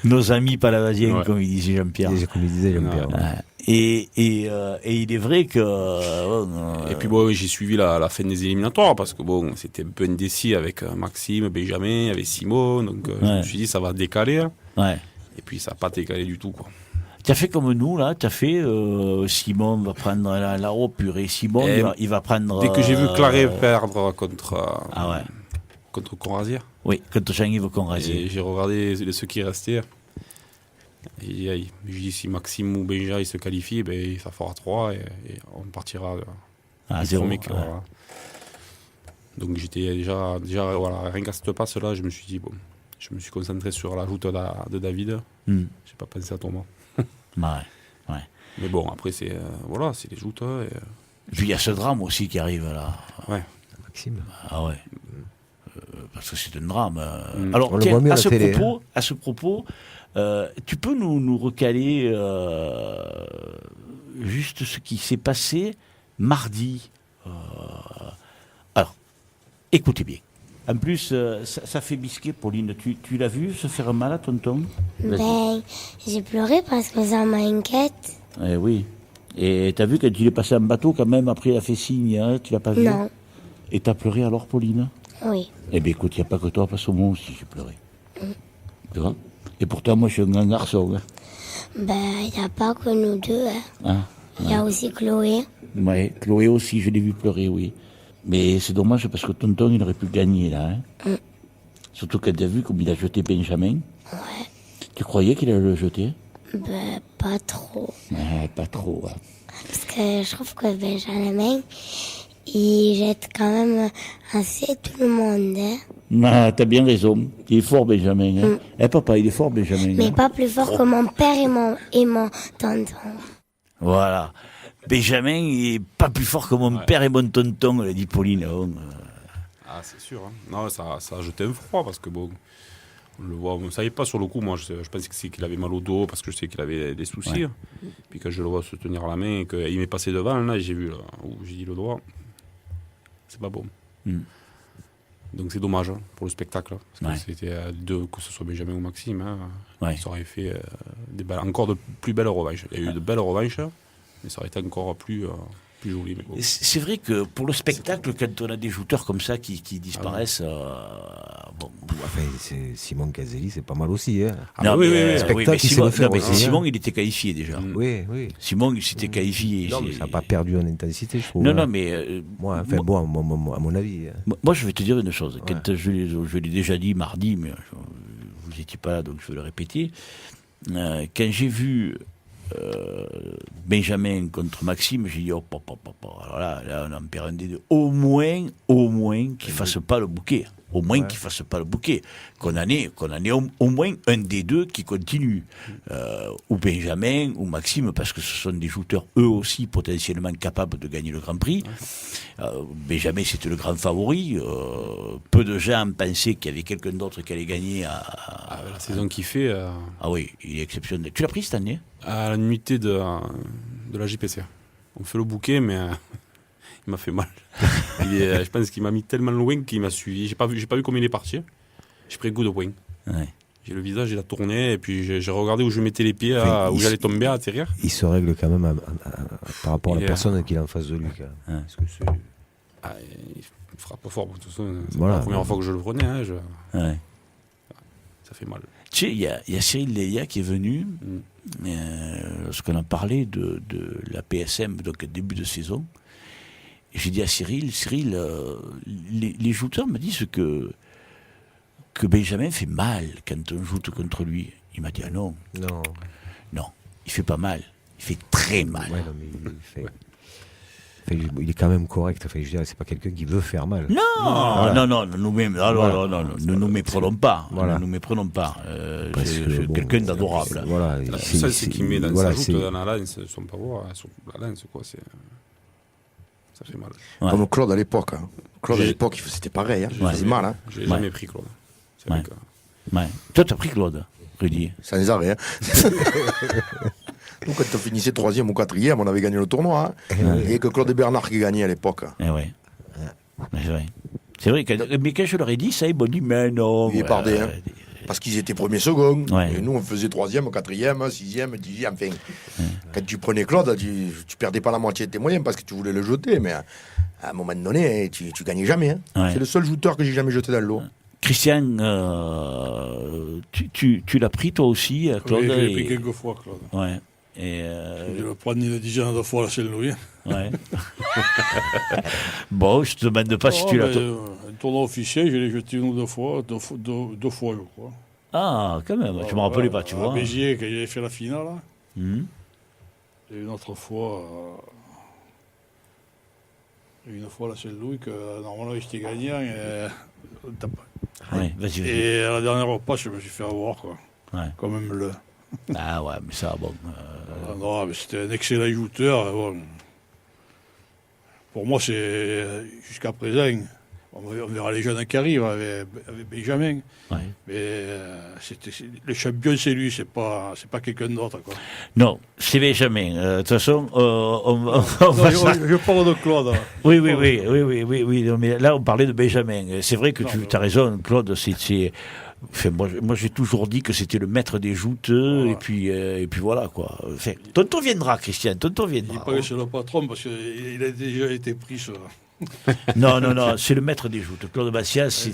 Nos amis palavasiens, Ouais. comme il disait Jean-Pierre. Comme il disait Jean-Pierre. Ouais. Ouais. Et il est vrai que. Et puis bon, j'ai suivi la fin des éliminatoires parce que bon, c'était un peu indécis avec Maxime, Benjamin, avec Simon. Donc je Ouais. me suis dit, ça va décaler. Hein. Ouais. Et puis ça n'a pas décalé du tout, quoi. Tu as fait comme nous, là. Tu as fait. Simon va prendre la roue purée. Simon, Et il va prendre. Dès que j'ai vu Claré perdre contre Ah ouais. contre Conrazier, Oui, quand Jean-Yves Conrazier. et j'ai regardé ceux qui restaient. Et j'ai dit, si Maxime ou Benja ils se qualifient, ben, ça fera 3 et on partira À du 0. premier, voilà. Donc j'étais déjà voilà, rien qu'à cette passe-là, je me suis dit, bon, je me suis concentré sur la joute de David. Hmm. J'ai pas pensé à Thomas. Ouais. Mais bon, après, c'est voilà, c'est les joutes. Et, Puis il y a ce drame aussi qui arrive là. ouais. Maxime. Ah ouais. Parce que c'est un drame. Mm. Alors, On le tiens, voit mieux à à la ce télé, propos, tu peux nous recaler juste ce qui s'est passé mardi. Alors, écoutez bien. En plus, ça fait bisquer, Pauline. Tu l'as vu se faire mal à tonton? Vas-y. Ben, j'ai pleuré parce que ça m'inquiète. Eh oui. Et t'as vu quand il est passé en bateau, quand même, après il a fait signe, hein, tu l'as pas vu? Non. Et t'as pleuré alors, Pauline? Oui. Eh bien, écoute, il n'y a pas que toi, parce que moi aussi, j'ai pleuré. Tu vois? Et pourtant, moi, je suis un grand garçon. Hein. Ben, il n'y a pas que nous deux. Hein. Hein? Il y a aussi Chloé. Ouais, Chloé aussi, je l'ai vu pleurer, oui. Mais c'est dommage parce que tonton, il aurait pu gagner, là. Hein. Surtout quand tu as vu comme il a jeté Benjamin. Ouais. Tu croyais qu'il allait le jeter? Ben, pas trop. Pas trop. Hein. Parce que je trouve que Benjamin, il jette quand même assez tout le monde. Hein. Ah, t'as bien raison. Il est fort, Benjamin. Hein. Eh, papa, il est fort, Benjamin. Mais hein. pas plus fort que mon père et mon tonton. Voilà. Benjamin, il est pas plus fort que mon père et mon tonton, l'a dit Pauline. Oh, Ah, c'est sûr. Hein. Non, ça a jeté un froid parce que bon, on le voit, on ne savait pas sur le coup. Moi, je pensais que c'est qu'il avait mal au dos parce que je sais qu'il avait des soucis. Ouais. Puis quand je le vois se tenir la main et qu'il m'est passé devant, là, j'ai vu, là, où j'ai dit le doigt, c'est pas bon. Donc c'est dommage hein, pour le spectacle. Parce que c'était deux, que ce soit Benjamin ou Maxime, hein, ça aurait fait encore de plus belles revanches. Il y a eu de belles revanches, mais ça aurait été encore plus joli. Mais bon. C'est vrai que pour le spectacle, quand on a des jouteurs comme ça qui disparaissent, bon. Enfin, Simon Caselli, c'est pas mal aussi. Hein. Non, oui, mais, spectacle, il sait le faire aussi, Simon, hein. il était qualifié déjà. Oui, oui. Simon, il s'était qualifié. Non, mais ça n'a pas perdu en intensité, je trouve. Non, hein. non, mais. Moi, enfin, bon, à mon avis. Hein. Moi, je vais te dire une chose. Quand je l'ai déjà dit mardi, mais vous n'étiez pas là, donc je vais le répéter. Quand j'ai vu Benjamin contre Maxime, j'ai dit, oh, alors là, on en perd un des deux. Au moins qu'il ne fasse pas le bouquet. Au moins qu'il ne fasse pas le bouquet. Qu'on en ait au moins un des deux qui continue. Ou Benjamin, ou Maxime, parce que ce sont des jouteurs eux aussi potentiellement capables de gagner le Grand Prix. Benjamin, c'était le grand favori. Peu de gens pensaient qu'il y avait quelqu'un d'autre qui allait gagner. La saison qu'il fait. Ah oui, il est exceptionnel. Tu l'as pris cette année? À la nuitée de la JPC. On fait le bouquet, mais il m'a fait mal. Je pense qu'il m'a mis tellement loin qu'il m'a suivi. J'ai pas vu comment il est parti. J'ai pris un coup de poing. Ouais. J'ai le visage, il a tourné, et puis j'ai regardé où je mettais les pieds, Enfin, où j'allais tomber à atterrir. Il se règle quand même par rapport à la Et, personne qu'il a en face de lui. Quand même. Parce que Il frappe fort, de toute façon. C'est Voilà. pas la première fois que je le prenais. Hein, Ouais. ça fait mal. Tu sais, il y a Cyril Leia qui est venu, lorsqu'on a parlé de la PSM, donc début de saison. Et j'ai dit à Cyril, les jouteurs me disent que Benjamin fait mal quand on joute contre lui. Il m'a dit, ah non, il fait pas mal, il fait très mal. Ouais, non, mais il est quand même correct. Enfin, je veux dire, c'est pas quelqu'un qui veut faire mal. Non, ne nous méprenons pas. Voilà. Ne nous méprenons pas. Que, bon, quelqu'un d'adorable. Voilà, La seule, c'est qu'il met dans voilà, sa joute, dans la lance, son power, sur la lance, quoi. Ça fait mal. Ouais. Comme Claude à l'époque. Hein. Claude à l'époque, c'était pareil. Hein. Il faisait mal. Hein. J'ai jamais pris Claude. C'est vrai que- Ouais. Toi, t'as pris Claude, Rudy. Sans arrêt. Hein. Nous, quand on finissait 3e ou 4e, on avait gagné le tournoi. Hein. Et que Claude et Bernard qui gagnaient à l'époque. Eh ouais. C'est vrai. C'est vrai. Mais quand je leur ai dit ça, ils m'ont dit, mais non. Il est pardé, hein. Parce qu'ils étaient premiers, second. Ouais. Et nous, on faisait 3e, 4e, 6e, 10e. Enfin, quand tu prenais Claude, tu perdais pas la moitié de tes moyens parce que tu voulais le jeter. Mais à un moment donné, tu gagnais jamais. Hein. Ouais. C'est le seul joueur que j'ai jamais jeté dans l'eau. Christian, tu l'as pris toi aussi, Claude? Oui, je l'ai pris quelques fois, Claude. Ouais. Et Je le prends une dizaine de fois à la Saint-Louis. ouais. Bon, je te demande pas si tu l'as. Un tournoi officiel, je l'ai jeté une ou deux fois, deux fois, je crois. Ah, quand même, je me rappelais pas, tu vois. À Béziers, quand il avait fait la finale. Là. Mhm. Et une autre fois, à la Saint-Louis, que normalement j'étais gagnant. Ouais, vas-y. Et à la dernière repas, je me suis fait avoir, quoi. Ouais. Comme un bleu. Ah ouais, mais ça, bon. Non, mais c'était un excellent joueur. Bon. Pour moi, c'est jusqu'à présent, on verra les jeunes qui arrivent avec Benjamin. Ouais. Mais le champion, c'est lui, c'est pas quelqu'un d'autre. Quoi. Non, c'est Benjamin. De toute façon, on Non, va. je parle de Claude. Là. Oui. Non, mais là, on parlait de Benjamin. C'est vrai que tu as raison, Claude. Enfin, moi, j'ai toujours dit que c'était le maître des joutes, Voilà. et puis voilà, quoi. Enfin, tonton viendra, Christian, tonton Il viendra. paraît que c'est le patron parce qu'il a déjà été pris. Ça. Non, c'est le maître des joutes. Claude Massias,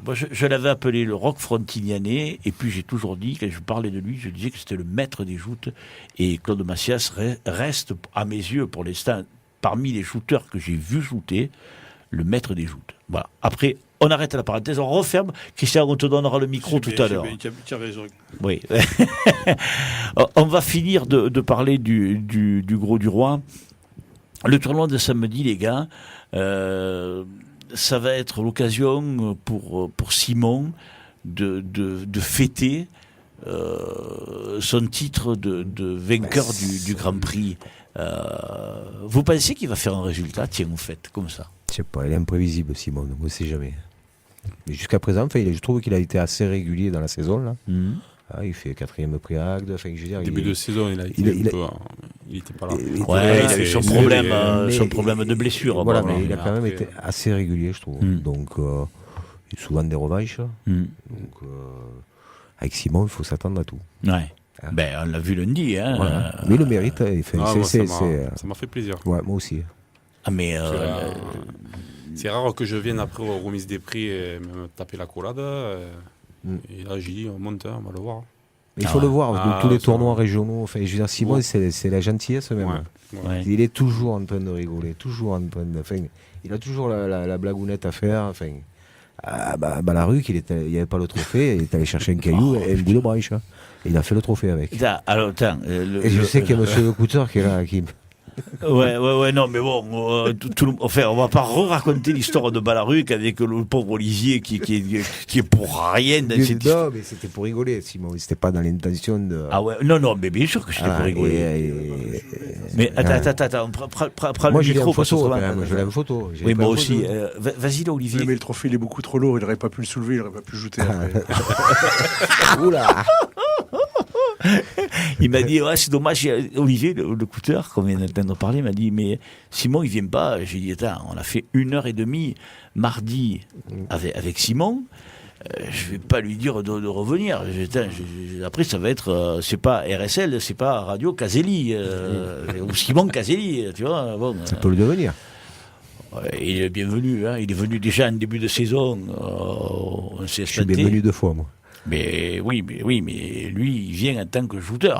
moi, je l'avais appelé le rock frontinianais, et puis j'ai toujours dit, quand je parlais de lui, je disais que c'était le maître des joutes, et Claude Massias reste, à mes yeux, pour l'instant, parmi les shooters que j'ai vus shooter, le maître des joutes. Voilà. Après, on arrête la parenthèse, on referme. Christian, on te donnera le micro tout à l'heure. Tu as raison. Oui. On va finir de parler du Gros du Roi. Le tournoi de samedi, les gars, ça va être l'occasion pour Simon de fêter son titre de vainqueur du Grand Prix. Vous pensez qu'il va faire un résultat, tiens, en fait, comme ça? Je sais pas, il est imprévisible, Simon, on ne sait jamais. Mais jusqu'à présent, je trouve qu'il a été assez régulier dans la saison, là. Il fait 4e prix à Agde. Enfin, je veux dire, début de saison, il était pas là. Ouais, il avait son problème de blessure. Voilà, bon, mais il a quand même été assez régulier, je trouve. Donc, il y a souvent des revanches. Donc, avec Simon, il faut s'attendre à tout. Ouais. On l'a vu lundi. Hein. Voilà. Mais il le mérite. Ça m'a fait plaisir. Ouais, moi aussi. Ah, mais c'est rare que je vienne après aux remises des prix et me taper la collade. Et là, j'ai dit, on monte, on va le voir. Il faut le voir, tous les tournois régionaux. Enfin, je veux dire, Simon, c'est la gentillesse même. Ouais. Il est toujours en train de rigoler, il a toujours la blagounette à faire. Enfin, la rue, il n'y avait pas le trophée, il est allé chercher un caillou et un bout de branche. Et il a fait le trophée avec. Alors, attends, et je sais qu'il y a monsieur le Couteur qui est là, qui... Ouais, non, mais bon, on va pas raconter l'histoire de Balaruc avec le pauvre Olivier qui est pour rien dans cette histoire. Non, mais c'était pour rigoler, Simon, c'était pas dans l'intention de... Ah ouais, non, mais bien sûr que c'était pour rigoler. Mais attends, prends moi, le micro. Je l'ai une photo. Oui, moi aussi. Vas-y là, Olivier. Oui, mais le trophée, il est beaucoup trop lourd, il n'aurait pas pu le soulever, il n'aurait pas pu le jeter après. Oula. Il m'a dit, c'est dommage, Olivier, le couteur, comme vient d'entendre parler, m'a dit, mais Simon, il vient pas. J'ai dit, attends, on a fait 1h30 mardi avec Simon, je vais pas lui dire de revenir. Après, ça va être, c'est pas RSL, c'est pas Radio Caselli, ou Simon Caselli, tu vois. Bon, ça peut le devenir. Il est bienvenu, hein. Il est venu déjà en début de saison. Je suis bienvenu 2 fois, moi. Mais lui, il vient en tant que shooter.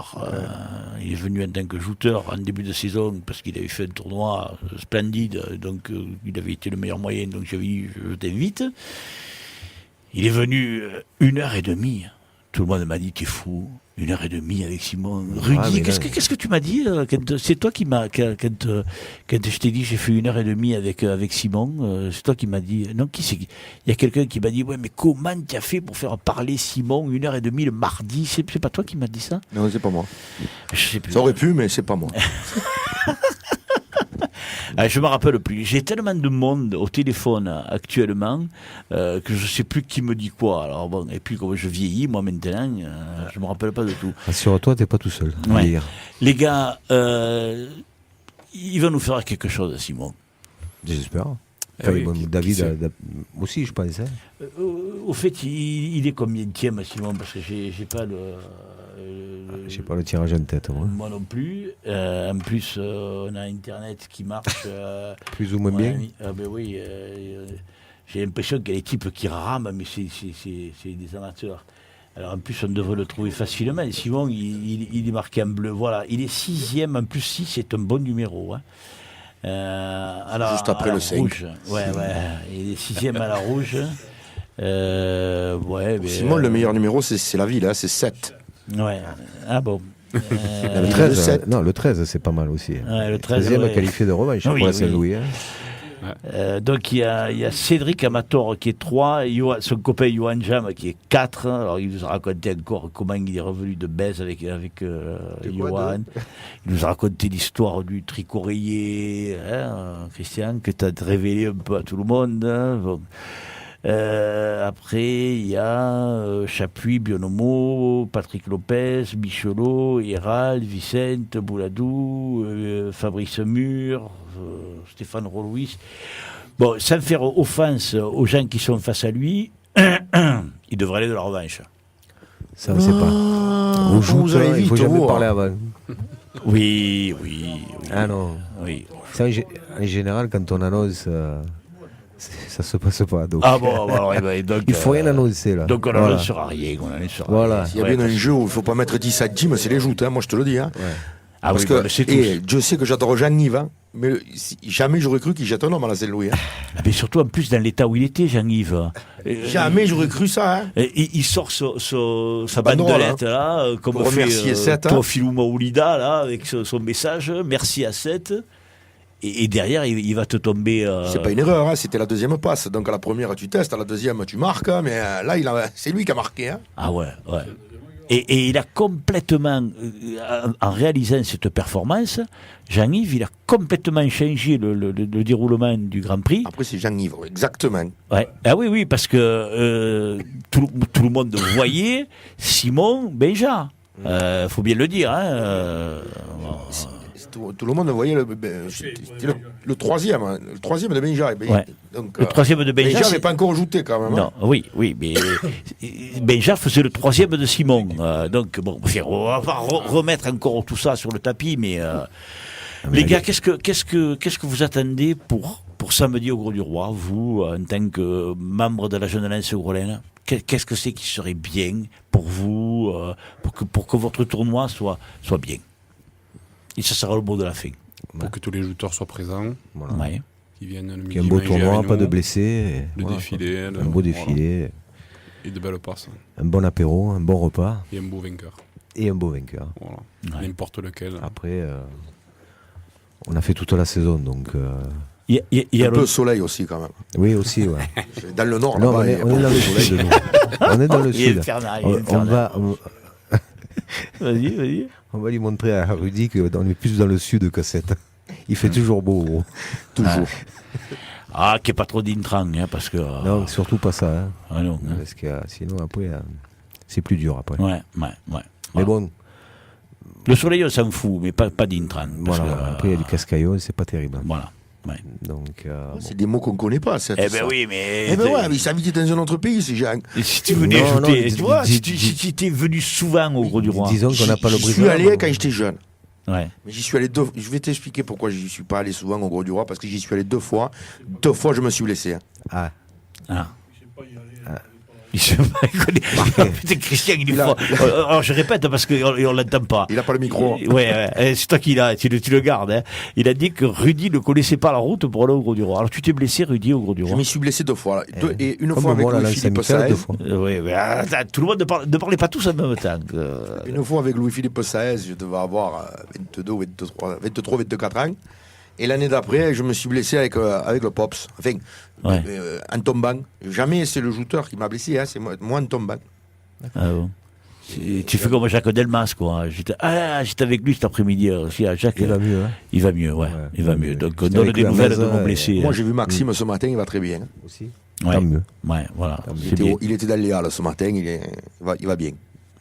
Il est venu en tant que shooter en début de saison parce qu'il avait fait un tournoi splendide, donc il avait été le meilleur moyen, donc j'avais dit, je t'invite. Il est venu 1h30. Tout le monde m'a dit, t'es fou. 1h30 avec Simon. Rudy, qu'est-ce que tu m'as dit c'est toi qui m'as quand je t'ai dit j'ai fait 1h30 avec Simon, c'est toi qui m'as dit. Non, qui c'est? Il y a quelqu'un qui m'a dit, ouais, mais comment tu as fait pour faire parler Simon 1h30 le mardi? C'est pas toi qui m'as dit ça? Non, c'est pas moi. Je sais plus. Ça aurait pu, mais c'est pas moi. Je me rappelle plus. J'ai tellement de monde au téléphone actuellement que je sais plus qui me dit quoi. Alors bon, et puis comme je vieillis moi maintenant, je me rappelle pas de tout. Rassure-toi, t'es pas tout seul. Ouais. Les gars, il va nous faire quelque chose, Simon. J'espère. Enfin, David aussi, je pense. Au fait, il est combienième, Simon, parce que j'ai pas le. J'ai pas le tirage en tête. Moi non plus. En plus, on a Internet qui marche. Plus ou moins bien. Ben oui. J'ai l'impression qu'il y a des types qui rament, mais c'est des amateurs. Alors en plus, on devrait le trouver facilement. Simon, il est marqué en bleu. Voilà, il est 6e. En plus, 6, c'est un bon numéro. Hein. Juste après le 5. Rouge. Ouais. Il est 6e à la rouge. Simon, le meilleur numéro, c'est la ville, hein, c'est 7. Ouais. Ah bon. Le 13, le 13, c'est pas mal aussi. Ouais, le 13e qualifié de revanche pour la Saint-Louis. Donc il y a Cédric Amator qui est 3, son copain Johan Jam qui est 4. Alors il nous a raconté encore comment il est revenu de Bèze avec Johan. Il nous a raconté l'histoire du tricoréier, Christian, que tu as révélé un peu à tout le monde. Hein, bon. Après, il y a Chapuis, Bionomo, Patrick Lopez, Bichelot, Hérald, Vicente, Bouladou, Fabrice Mur, Stéphane Rollouis. Bon, sans faire offense aux gens qui sont face à lui, il devrait aller de la revanche. Ça, on sait pas. Vous allez il faut vite, jamais parler avant. Oui. Ah non. Oui. Ça, en général, quand on annonce, ça se passe pas. Donc, Ah bon, alors, donc, il faut rien annoncer là. Donc on Voilà. n'annoncera rien. Voilà. S'il y a bien un jeu où il ne faut pas mettre 10 à Jim, c'est les joutes, hein, moi je te le dis. Hein. Ah Parce oui, que, bah, c'est et tout. Dieu sait que j'adore Jean-Yves, hein, mais jamais j'aurais cru qu'il jette un homme à la Saint-Louis. Hein. Mais surtout en plus dans l'état où il était, Jean-Yves. Jamais j'aurais cru ça. Hein. Il sort sa Banderole, bandelette là, comme Pour fait remercier Seth, hein. Teofilou Maoulida là, avec son message, merci à Seth. Et derrière, il va te tomber. C'est pas une erreur, hein, c'était la deuxième passe. Donc à la première tu testes, à la deuxième tu marques, hein, mais là c'est lui qui a marqué. Hein. Ah ouais. Et il a complètement, en réalisant cette performance, Jean-Yves, il a complètement changé le déroulement du Grand Prix. Après c'est Jean-Yves, exactement. Ouais. Ah oui, parce que tout le monde voyait Simon Benja. Faut bien le dire. Hein, Tout le monde voyait c'était le troisième de Benja. Ouais. Donc, le troisième de Benja. Benja n'avait pas encore ajouté quand même. Non, Hein. oui, mais Benja faisait le troisième de Simon. Donc bon, on va pas remettre encore tout ça sur le tapis, mais les gars, qu'est-ce que vous attendez pour samedi au Gros du Roi, vous, en tant que membre de la jeunesse grolaine? Qu'est-ce que c'est qui serait bien pour vous, pour que votre tournoi soit bien? Et ça sera le mot de la fin. Pour que tous les jouteurs soient présents, Voilà. Ouais. qu'ils viennent le midi Qu'il y ait un beau manger tournoi, avec pas nous, de blessés. le défilé, Un beau défilé, et de belles passes, un bon apéro, un bon repas et un beau vainqueur. et un beau vainqueur. Voilà. Ouais. N'importe lequel. Après, on a fait toute la saison, donc Il y a Un peu de soleil aussi quand même. oui aussi. Ouais. Dans le nord, Non, là-bas, il y a on est pas dans de le soleil. sud. Nous. On est dans le Il est sud. infernal, Vas-y. On va lui montrer à Rudy qu'on est plus dans le sud que 7. Il fait toujours beau, gros. Toujours. Ah, qu'il n'y ait pas trop d'intrants, hein, parce que... Non, surtout pas ça. Hein. Ah non, hein. Parce que sinon, après, c'est plus dur après. Ouais. Mais bon, Le soleil, on s'en fout, mais pas d'intrants. parce voilà. que, Après, il y a du cascaillon, c'est pas terrible. Voilà. Ouais. Donc, C'est des mots qu'on ne connaît pas. Ça, Eh ça. ben oui, mais... Eh ben ouais, mais il s'invite dans un autre pays, ces gens. Et si tu venais Non, ajouter, non, tu vois, dis- si tu étais venu souvent au Gros du Roi. disons qu'on n'a pas le J'y brise. suis allé quand j'étais jeune. Ouais. Mais j'y suis allé deux. Je vais t'expliquer pourquoi j'y suis pas allé souvent au Gros du Roi, parce que j'y suis allé 2 fois. 2 fois, je me suis blessé. Hein. Ah, Il se Putain, Christian, il est fort. Alors, je répète parce qu'on ne l'entend pas. Il n'a pas le micro. Ouais, c'est toi qui l'as, tu le gardes. Hein. Il a dit que Rudy ne connaissait pas la route pour aller au Gros du Roi. Alors tu t'es blessé, Rudy, au Gros du Je Roi. m'y suis blessé 2 fois. Là. Et une comme fois avec moi, la Louis-Philippe lance amicale, 2 Saez. fois. Ouais, mais attends, tout le monde ne parlait pas tous en même temps. Une fois avec Louis-Philippe Saez, je devais avoir 22, 24 ans. Et l'année d'après, je me suis blessé avec le Pops. Enfin, Ouais. en tombant. Jamais c'est le jouteur qui m'a blessé, hein, c'est moi en tombant. Ah bon. Tu fais comme Jacques Delmas, quoi. J'étais avec lui cet après-midi aussi. Jacques, il va mieux. Hein. il va mieux, ouais. Ouais, Il va mieux. Donc, on J'étais donne avec des lui à nouvelles de Mazin, nos blessés. Moi, hein. j'ai vu Maxime ce matin, il va très bien. Aussi. Ouais. Tant mieux. Ouais, voilà. Il C'est bien. était dans les halles ce matin, il va bien.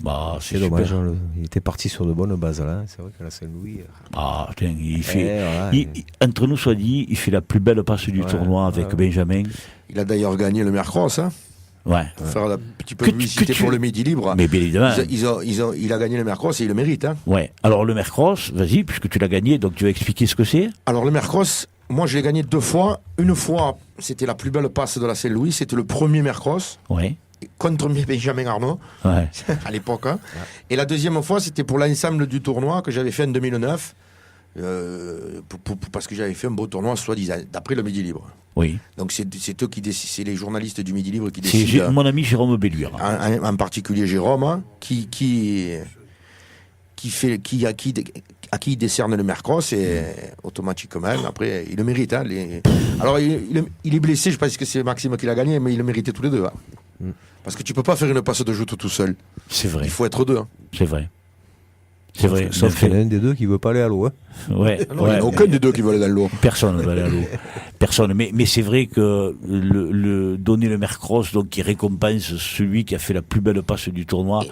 Bah, c'est C'est dommage. super. Hein, il était parti sur de bonnes bases là. C'est vrai qu'à la Saint-Louis. Ah, tiens, il fait. voilà, Entre nous, soit dit, il fait la plus belle passe du Ouais, tournoi avec ouais. Benjamin. Il a d'ailleurs gagné le Mercross. Hein, Ouais. pour faire un petit peu Que de publicité tu- pour le Midi Libre. Mais bien évidemment. Il a gagné le Mercross et il le mérite. Hein. Ouais. Alors, le Mercross, vas-y, puisque tu l'as gagné, donc tu vas expliquer ce que c'est. Alors le Mercross, moi je l'ai gagné 2 fois. Une fois, c'était la plus belle passe de la Saint-Louis. C'était le premier Mercross Ouais. contre Benjamin Arnaud Ouais. à l'époque. Hein. Et la deuxième fois, c'était pour l'ensemble du tournoi que j'avais fait en 2009. Parce que j'avais fait un beau tournoi, soi-disant, d'après le Midi Libre. Oui. Donc c'est eux qui décident, c'est les journalistes du Midi Libre qui C'est décident. mon ami Jérôme Belluire. En particulier Jérôme, hein, à qui il décerne le Mercross et automatiquement, après, il le mérite. Hein, Alors, il est blessé, je pense que c'est Maxime qui l'a gagné, mais il le méritait tous les deux. Hein. Parce que tu peux pas faire une passe de joute tout seul. C'est vrai. Il faut être deux. Hein. C'est vrai. C'est vrai. Sauf qu'il y en a un des deux qui veut pas aller à l'eau. Hein. Ouais. Non, il n'y en a aucun des deux qui veut aller dans l'eau. Personne ne va aller à l'eau. Personne. Mais c'est vrai que donner le Mercross, donc qui récompense celui qui a fait la plus belle passe du tournoi.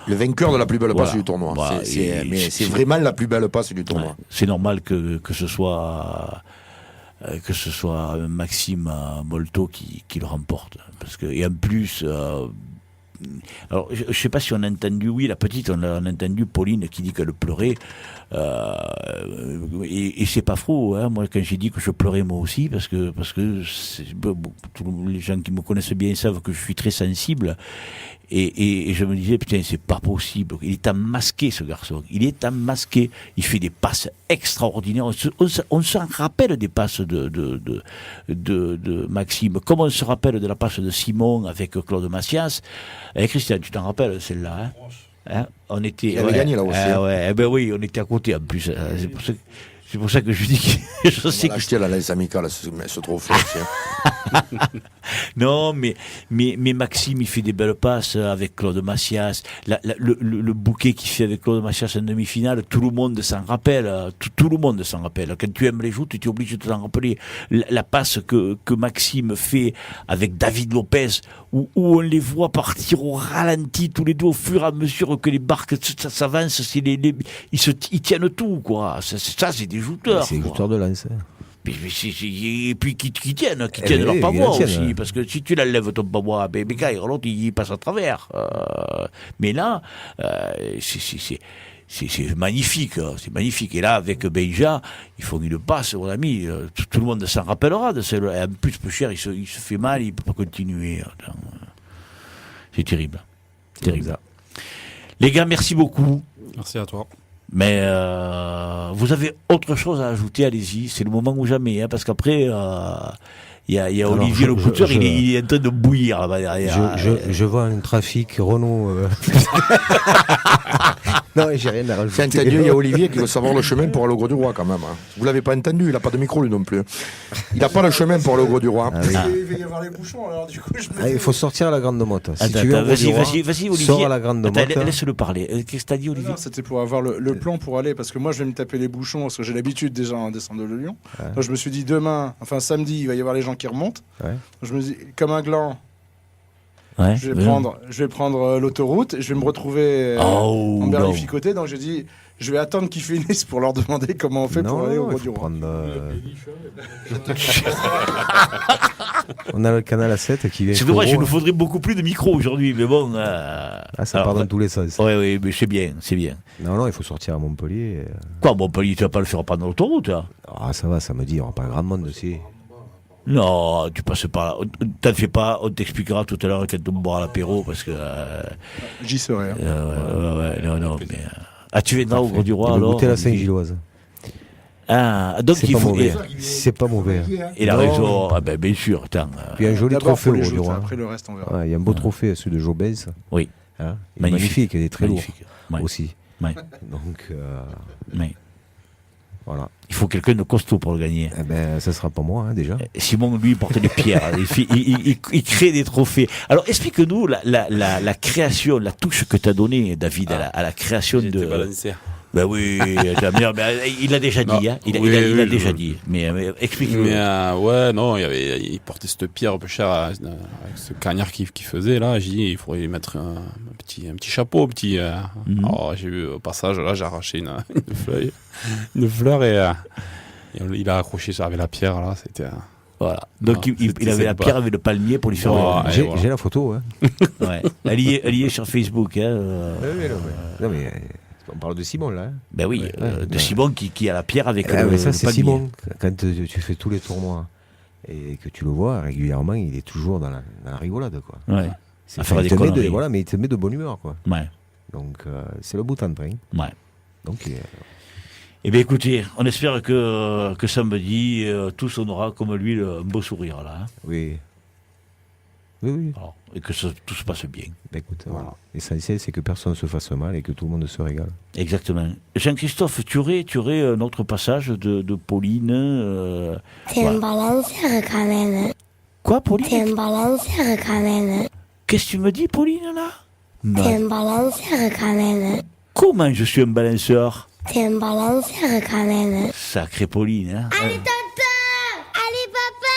Le vainqueur de la plus belle Voilà. passe du tournoi. Voilà. Mais c'est vraiment la plus belle passe du tournoi. Ouais, c'est normal que ce soit Maxime Molto qui le remporte. Et en plus, alors, je ne sais pas si on a entendu, oui, la petite, on a entendu Pauline qui dit qu'elle pleurait. Et c'est pas faux, hein. Moi, quand j'ai dit que je pleurais moi aussi, parce que tous les gens qui me connaissent bien savent que je suis très sensible. Et je me disais, putain, c'est pas possible. Il est emmasqué, ce garçon. Il est emmasqué. Il fait des passes extraordinaires. On s'en rappelle des passes de Maxime. Comme on se rappelle de la passe de Simon avec Claude Massias. Christian, tu t'en rappelles, celle-là, hein? On était. Il avait gagné, là aussi. Ouais, ben oui, on était à côté, en plus. C'est pour ça que je dis que je sais On a acheté à la laisse amicale ce trophée aussi. Non, mais Maxime, il fait des belles passes avec Claude Massias. Le bouquet qu'il fait avec Claude Massias en demi-finale, tout le monde s'en rappelle. Tout le monde s'en rappelle. Quand tu aimes les joutes, tu es obligé de t'en rappeler. La passe que Maxime fait avec David Lopez, où on les voit partir au ralenti tous les deux au fur et à mesure que les barques s'avancent. Ils tiennent tout, quoi. Ça, c'est des jouteurs. C'est les quoi. jouteurs de lance. Et puis qui tiennent leur pavois aussi, parce que si tu l'enlèves ton pavois à Bécaye, l'autre il passe à travers. Mais là, c'est magnifique, hein, c'est magnifique. Et là, avec Beja, ils font une passe, mon ami, tout le monde s'en rappellera de celle-là. Et en plus, peu cher, il se fait mal, il peut pas continuer. Attends, c'est terrible. Terrible. Les gars, merci beaucoup. Merci à toi. Mais vous avez autre chose à ajouter, allez-y, c'est le moment ou jamais, hein, parce qu'après, il y a Olivier le Couteur, il est en train de bouillir là-bas derrière. Je vois un trafic Renault. Non, j'ai rien à rajouter. C'est entendu, il y a Olivier qui veut savoir le chemin pour aller au Gros du Roi quand même. Hein. Vous l'avez pas entendu, il n'a pas de micro lui non plus. Il n'a pas le chemin pour aller au Gros du Roi. Ah, oui. Il va y avoir les bouchons, alors du coup, Il faut sortir à la grande motte. Si Attends, tu veux vas-y, Olivier. sors à la grande motte. Laisse-le parler. Qu'est-ce que t'as dit, Olivier? Non, c'était pour avoir le plan pour aller, parce que moi je vais me taper les bouchons, parce que j'ai l'habitude déjà en descendre de Lyon. Ouais. Donc je me suis dit samedi, il va y avoir les gens qui remontent. Ouais. Donc, je me dis, comme un gland, Ouais, je vais prendre l'autoroute, je vais me retrouver en berlificoté, donc je dis, je vais attendre qu'ils finissent pour leur demander comment on fait pour aller au Gros du Roi. On a le canal A7 qui vient. C'est dommage, il nous faudrait beaucoup plus de micros aujourd'hui, mais bon. Ça part dans tous les sens. Oui, mais c'est bien. Non, il faut sortir à Montpellier. Quoi, Montpellier, tu vas pas le faire prendre l'autoroute, hein? Ah, ça va, samedi, il n'y aura pas grand monde aussi. Non, tu passes pas. T'en fais pas, on t'expliquera tout à l'heure quand on boira l'apéro, parce que. J'y serai. Ouais, non, mais. Tu viendras au Gros du Roi Il va alors? goûter la Saint-Gilloise. Ah, donc C'est il pas faut. mauvais. C'est pas mauvais. Il a raison, bien sûr, attends. Puis un joli D'abord trophée pour au les Gros du joutes, Roi. après le reste on verra. Il y a un beau trophée, celui de Jobès. Oui. Hein, il est magnifique, il est très Magnifique. lourd Ouais. aussi. Ouais. Donc, Ouais. voilà. Il faut quelqu'un de costaud pour le gagner. Eh ben, ça sera pas moi, hein, déjà. Simon, lui, il porte des pierres. Il crée des trophées. Alors, explique-nous la création, la touche que tu as donnée, David, à la création J'ai été de. balancé. Ben oui, il l'a déjà dit. Hein. Il a déjà dit. Mais explique-nous. Mais il portait cette pierre un peu chère avec ce cagnard qu'il faisait là. J'ai dit il faudrait lui mettre un petit chapeau, Alors j'ai vu au passage là, j'ai arraché une fleur et il a accroché ça avec la pierre là. C'était. Voilà. Donc il avait la pierre avec le palmier pour lui faire. J'ai la photo. Hein. Ouais. Elle y est sur Facebook. Hein. Non, mais on parle de Simon là. Hein. Ben oui, de Simon qui a la pierre avec le mais ça, c'est palmier. Simon. Quand tu fais tous les tournois et que tu le vois régulièrement, il est toujours dans la rigolade, quoi. Ouais. C'est À faire des conneries. voilà, mais il te met de bonne humeur, quoi. Ouais. Donc c'est le bout en train. Ouais. Donc Eh bien écoutez, on espère que samedi, tous on aura comme lui un beau sourire là. Hein. oui. Alors, et que tout se passe bien. Ben, écoute, voilà. L'essentiel, c'est que personne ne se fasse mal et que tout le monde se régale. Exactement. Jean-Christophe, tu aurais un autre passage de Pauline. C'est un balanceur quand même. Quoi, Pauline? C'est un balanceur quand même. Qu'est-ce que tu me dis, Pauline, là? C'est Non. un balanceur quand même. Comment je suis un balanceur? C'est un balanceur quand même. Sacré Pauline, hein? Allez, tonton! Allez, papa!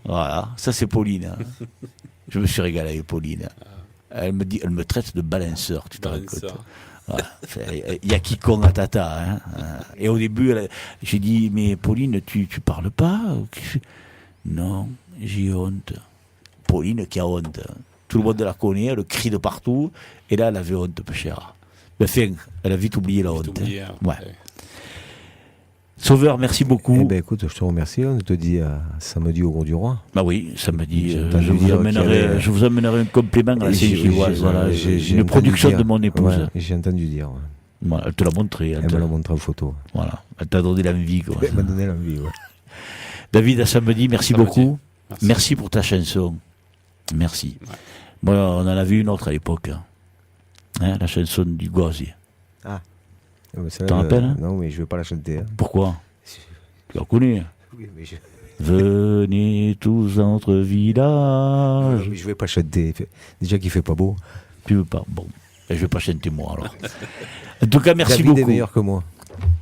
Voilà, ça c'est Pauline. Hein. Je me suis régalé avec Pauline. Elle me traite de balanceur, tu te rends compte. Voilà. Il y a qui con à tata. Hein. Et au début, j'ai dit, mais Pauline, tu parles pas? Non, j'ai honte. Pauline qui a honte. Tout le monde la connaît, elle crie de partout. Et là, elle avait honte, peu cher. Mais enfin, elle a vite oublié la honte. Oublié, hein. Ouais. Sauveur, merci beaucoup. Eh ben, écoute, je te remercie. On te dit samedi au Gros du Roi. Bah oui, samedi. J'ai entendu dire Je vous amènerai un complément à la Saint-Gilloise. Voilà, j'ai une entendu production dire. de mon épouse. Ouais, j'ai entendu dire. Ouais. Voilà, elle te l'a montré. Elle me l'a montré en photo. Voilà, elle t'a donné l'envie. Quoi. Elle m'a donné l'envie, ouais. David, à samedi, merci Samedi. beaucoup. Merci. Pour ta chanson. Merci. Ouais. Moi, on en a vu une autre à l'époque. Hein, la chanson du Gauzy. Tu t'en rappelles, hein? Non, mais je ne vais pas la chanter. Hein. Pourquoi? Tu la connais? Oui, mais je... Venez tous entre villages. mais je vais pas chanter. Déjà qu'il fait pas beau. Tu veux pas? Bon, je vais pas chanter moi alors. En tout cas, merci David beaucoup. est meilleur que moi.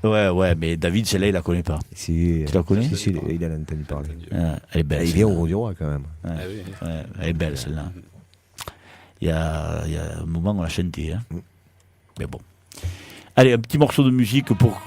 Ouais, mais David, celle-là, il la connaît pas. Si, Tu la connais? Si, il en a entendu parler. Elle est belle. Il vient au Gros du Roi quand même. Ouais, Ah oui. ouais, elle est belle celle-là. Il y a un moment où on l'a chanté. Hein. Mais bon. Allez, un petit morceau de musique pour